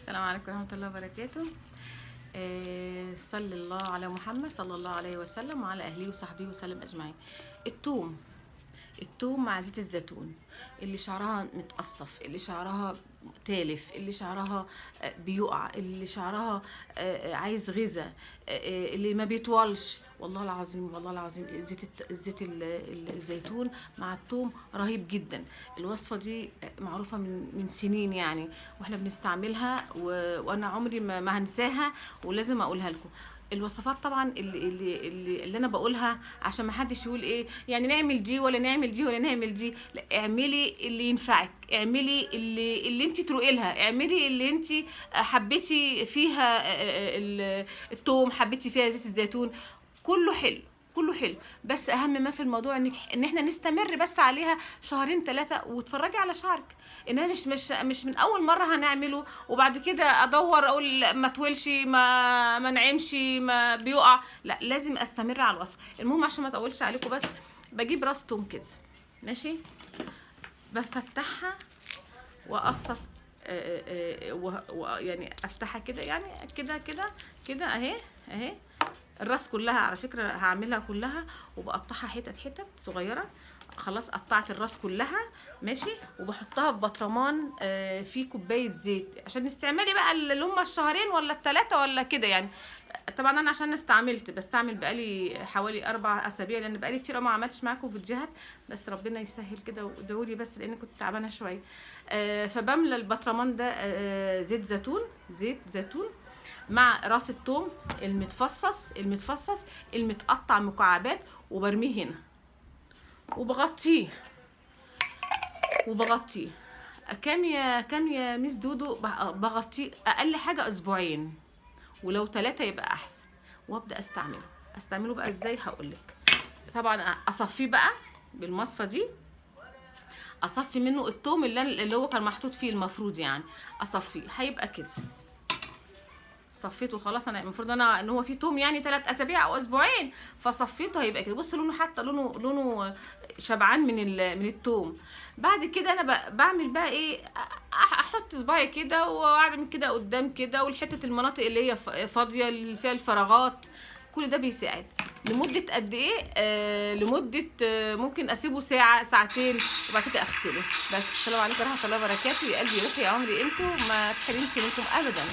السلام عليكم ورحمة الله وبركاته. صلى الله على محمد صلى الله عليه وسلم وعلى أهله وصحبه وسلم أجمعين. التوم مع زيت الزيتون، اللي شعرها متقصف، اللي شعرها تالف، اللي شعرها بيقع، اللي شعرها عايز غذاء، اللي ما بيطولش، والله العظيم والله العظيم زيت الزيتون مع الثوم رهيب جدا. الوصفه دي معروفه من سنين يعني، واحنا بنستعملها وانا عمري ما هنساها، ولازم اقولها لكم. الوصفات طبعا اللي انا بقولها عشان ما حدش يقول ايه يعني نعمل دي ولا نعمل دي ولا نعمل دي، لا، اعملي اللي ينفعك، اعملي اللي انت تروقي لها، اعملي اللي انت حبيتي فيها الثوم، حبيتي فيها زيت الزيتون، كله حلو كله حلو. بس اهم ما في الموضوع ان احنا نستمر بس عليها شهرين ثلاثه وتفرجي على شعرك. انها مش من اول مره هنعمله وبعد كده ادور اقول ما تولش ما نعمش ما بيقع، لا، لازم استمر على الوصفه. المهم عشان ما اطولش عليكم، بس بجيب راس توم كده ماشي، بفتحها واقصص يعني افتحها كده، يعني كده اهي الراس كلها. على فكره هعملها كلها وبقطعها حتت صغيره. خلاص قطعت الراس كلها ماشي، وبحطها في بطرمان فيه كوبايه زيت عشان نستعملي بقى اللي هم الشهرين ولا الثلاثه ولا كده يعني. طبعا انا عشان بستعمل بقالي حوالي 4 اسابيع، لان بقالي كتير ما عملتش معاكم فيديوهات، بس ربنا يسهل كده وادعوا لي بس لان كنت تعبانه شويه. فبملى البطرمان ده زيت زيتون مع راس الثوم المتفصص المتقطع مكعبات، وبرميه هنا وبغطيه كام يا ميس دودو؟ بغطيه اقل حاجه اسبوعين، ولو 3 يبقى احسن. وابدا استعمله بقى ازاي هقولك. طبعا اصفيه بقى بالمصفى دي، اصفي منه الثوم اللي هو كان محطوط فيه، المفروض يعني اصفيه هيبقى كده. صفيته خلاص، انا المفروض ان هو فيه توم يعني 3 اسابيع او اسبوعين، فصفيته هيبقى كده. بص لونه، حتى لونه شبعان من التوم. بعد كده انا بعمل بقى ايه، احط صباعي كده واعمل كده قدام كده، والحته المناطق اللي هي فاضيه اللي فيها الفراغات، كل ده بيساعد. لمده قد ايه؟ لمده ممكن اسيبه ساعه ساعتين وبعد كده اغسله. بس السلام عليكم ورحمه الله وبركاته. يا قلبي روحي يا عمري، انتوا ما تحرمش منكم ابدا.